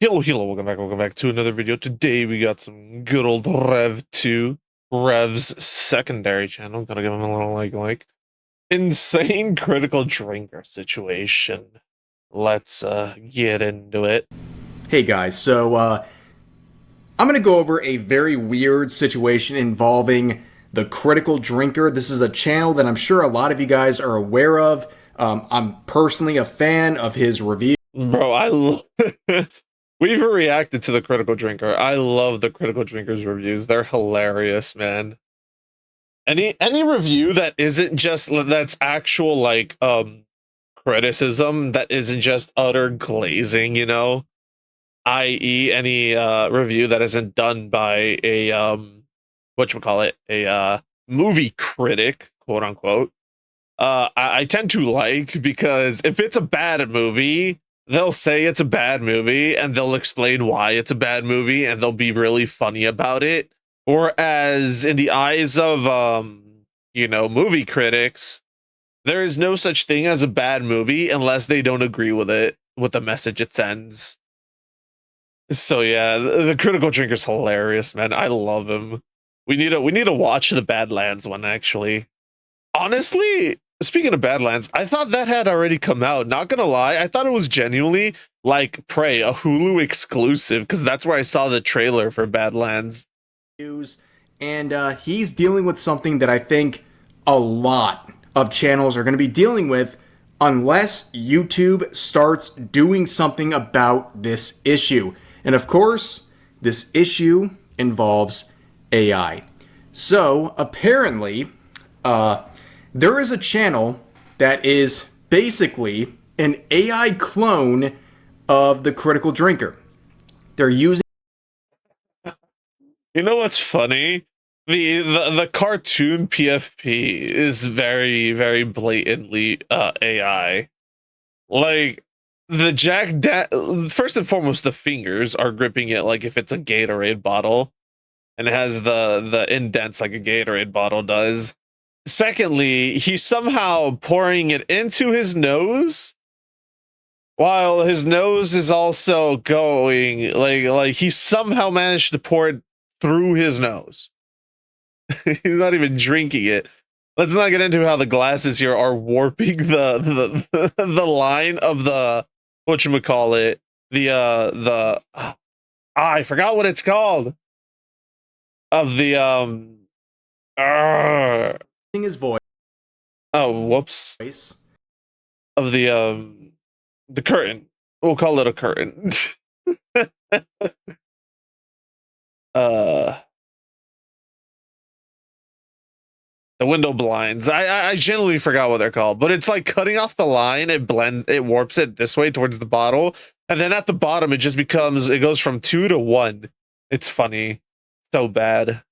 Hello, welcome back to another video. Today we got some good old Rev 2, Rev's secondary channel. Gotta give him a little like. Insane critical drinker situation. Let's get into it. Hey guys, so I'm going to go over a very weird situation involving the Critical Drinker. This is a channel that I'm sure a lot of you guys are aware of. I'm personally a fan of his review. Bro, we even reacted to the Critical Drinker. I love the Critical Drinker's reviews. They're hilarious, man. Any review that isn't just that's actual like criticism, that isn't just utter glazing, you know, i.e. any review that isn't done by a whatchamacallit, a movie critic, quote unquote, I tend to like, because if it's a bad movie, they'll say it's a bad movie and they'll explain why it's a bad movie and they'll be really funny about it. Whereas in the eyes of you know, movie critics, there is no such thing as a bad movie unless they don't agree with it, with the message it sends. So yeah, the Critical Drinker's hilarious, man. I love him. We need to watch the Badlands one, actually. Honestly, speaking of Badlands, I thought that had already come out. Not gonna lie, I thought it was genuinely like Prey, a Hulu exclusive, because that's where I saw the trailer for Badlands. And he's dealing with something that I think a lot of channels are going to be dealing with unless YouTube starts doing something about this issue. And of course, this issue involves AI. So apparently, there is a channel that is basically an AI clone of the Critical Drinker. They're using... You know what's funny? The cartoon PFP is very blatantly AI. Like, first and foremost, the fingers are gripping it like if it's a Gatorade bottle, and it has the indents like a Gatorade bottle does. Secondly, he's somehow pouring it into his nose, while his nose is also going like he somehow managed to pour it through his nose. He's not even drinking it. Let's not get into how the glasses here are warping the line of the whatchamacallit, I forgot what it's called, of the his voice. Oh, whoops. Of the curtain. We'll call it a curtain. The window blinds. I genuinely forgot what they're called, but it's like cutting off the line. It warps it this way towards the bottle, and then at the bottom it just it goes from 2 to 1. It's funny. So bad.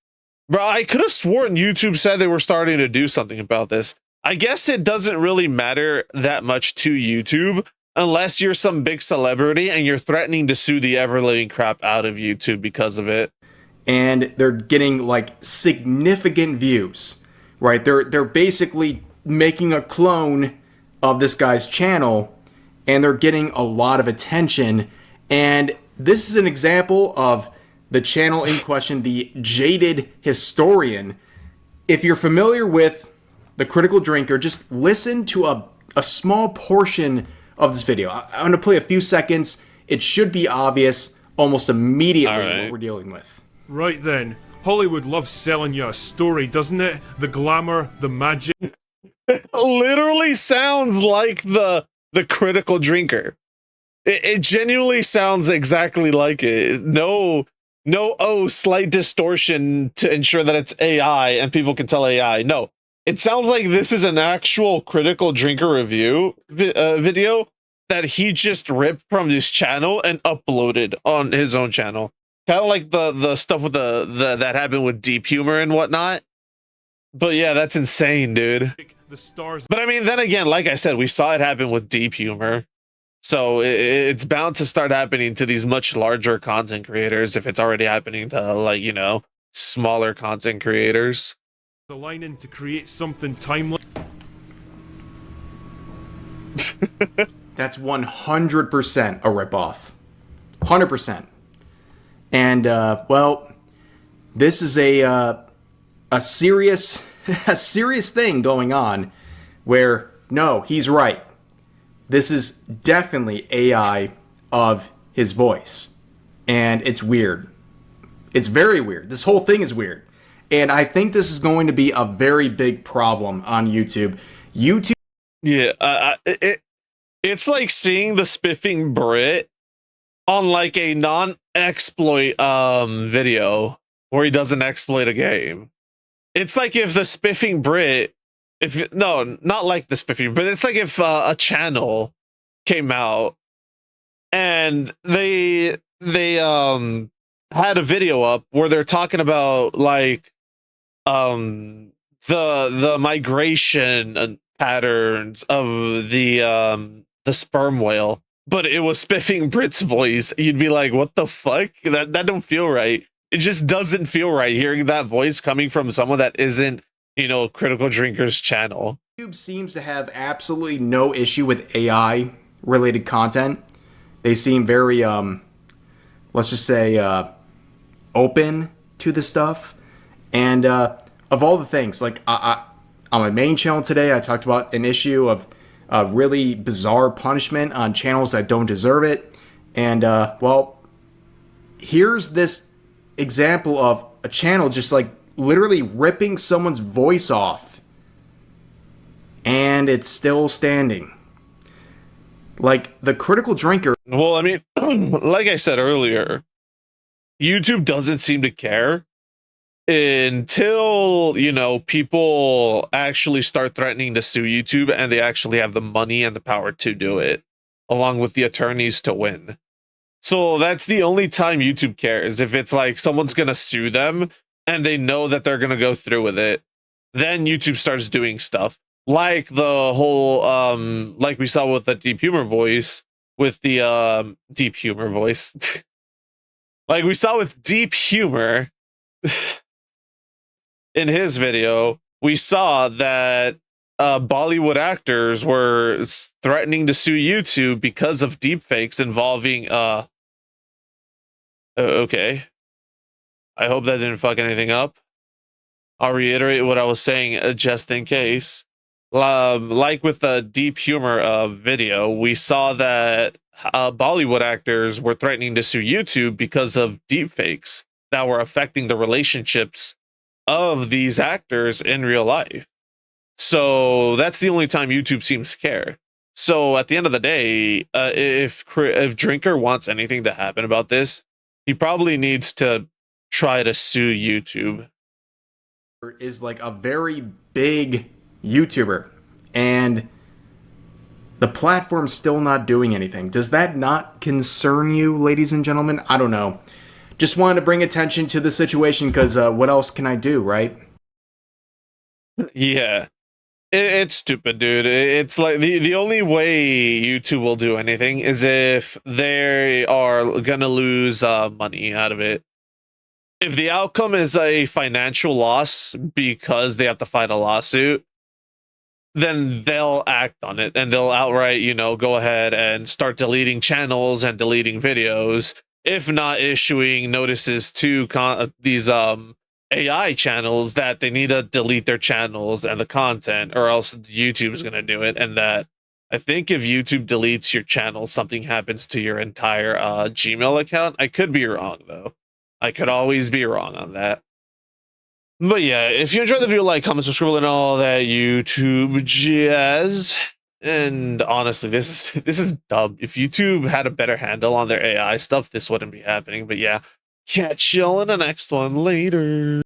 Bro, I could have sworn YouTube said they were starting to do something about this. I guess it doesn't really matter that much to YouTube unless you're some big celebrity and you're threatening to sue the ever-living crap out of YouTube because of it. And they're getting like significant views, right? They're basically making a clone of this guy's channel, and they're getting a lot of attention. And this is an example of the channel in question, the Jaded Historian. If you're familiar with the Critical Drinker, just listen to a small portion of this video. I'm going to play a few seconds. It should be obvious almost immediately what we're dealing with. Right then, Hollywood loves selling you a story, doesn't it? The glamour, the magic. It literally sounds like the Critical Drinker. It genuinely sounds exactly like it. No, slight distortion to ensure that it's AI and people can tell AI. No, it sounds like this is an actual Critical Drinker review video that he just ripped from his channel and uploaded on his own channel. Kind of like the stuff with the that happened with Deep Humor and whatnot. But yeah, that's insane, dude. The stars. But I mean, then again, like I said, we saw it happen with Deep Humor. So it's bound to start happening to these much larger content creators if it's already happening to, like, you know, smaller content creators. Aligning to create something timeless. That's 100% a ripoff. 100%. And well, this is a serious a serious thing going on. Where no, he's right. This is definitely AI of his voice, and it's weird. It's very weird. This whole thing is weird. And I think this is going to be a very big problem on YouTube. YouTube. Yeah, it's like seeing the spiffing Brit on like a non-exploit video where he doesn't exploit a game. It's like if the spiffing Brit, if no, not like the spiffing, but it's like if a channel came out and they had a video up where they're talking about like the migration patterns of the sperm whale, but it was spiffing Brit's voice. You'd be like, what the fuck? That don't feel right. It just doesn't feel right hearing that voice coming from someone that isn't, you know, Critical Drinker's channel. YouTube seems to have absolutely no issue with AI related content. They seem very let's just say open to the stuff. And of all the things, like on my main channel today, I talked about an issue of really bizarre punishment on channels that don't deserve it. And well, here's this example of a channel just like literally ripping someone's voice off, and it's still standing. Like the Critical Drinker. Well, I mean, like I said earlier, YouTube doesn't seem to care until, you know, people actually start threatening to sue YouTube and they actually have the money and the power to do it, along with the attorneys to win. So that's the only time YouTube cares. If it's like someone's going to sue them and they know that they're going to go through with it, then YouTube starts doing stuff. Like the whole, like we saw with the Deep Humor voice, with the Deep Humor voice. Like we saw with Deep Humor in his video, we saw that Bollywood actors were threatening to sue YouTube because of deepfakes involving okay. I hope that didn't fuck anything up. I'll reiterate what I was saying just in case. Like with the Deep Humor video, we saw that Bollywood actors were threatening to sue YouTube because of deepfakes that were affecting the relationships of these actors in real life. So that's the only time YouTube seems to care. So at the end of the day, if Drinker wants anything to happen about this, he probably needs to try to sue YouTube. Is like a very big YouTuber, and the platform's still not doing anything. Does that not concern you, ladies and gentlemen? I don't know. Just wanted to bring attention to the situation because what else can I do, right? Yeah. It's stupid, dude. It's like the only way YouTube will do anything is if they are gonna lose money out of it. If the outcome is a financial loss because they have to fight a lawsuit, then they'll act on it and they'll outright, you know, go ahead and start deleting channels and deleting videos, if not issuing notices to these AI channels that they need to delete their channels and the content, or else YouTube is going to do it. And that I think if YouTube deletes your channel, something happens to your entire Gmail account. I could be wrong though. I could always be wrong on that. But yeah, if you enjoyed the video, like, comment, subscribe, and all that YouTube jazz. And honestly, this is dumb. If YouTube had a better handle on their AI stuff, this wouldn't be happening. But yeah, catch y'all in the next one later.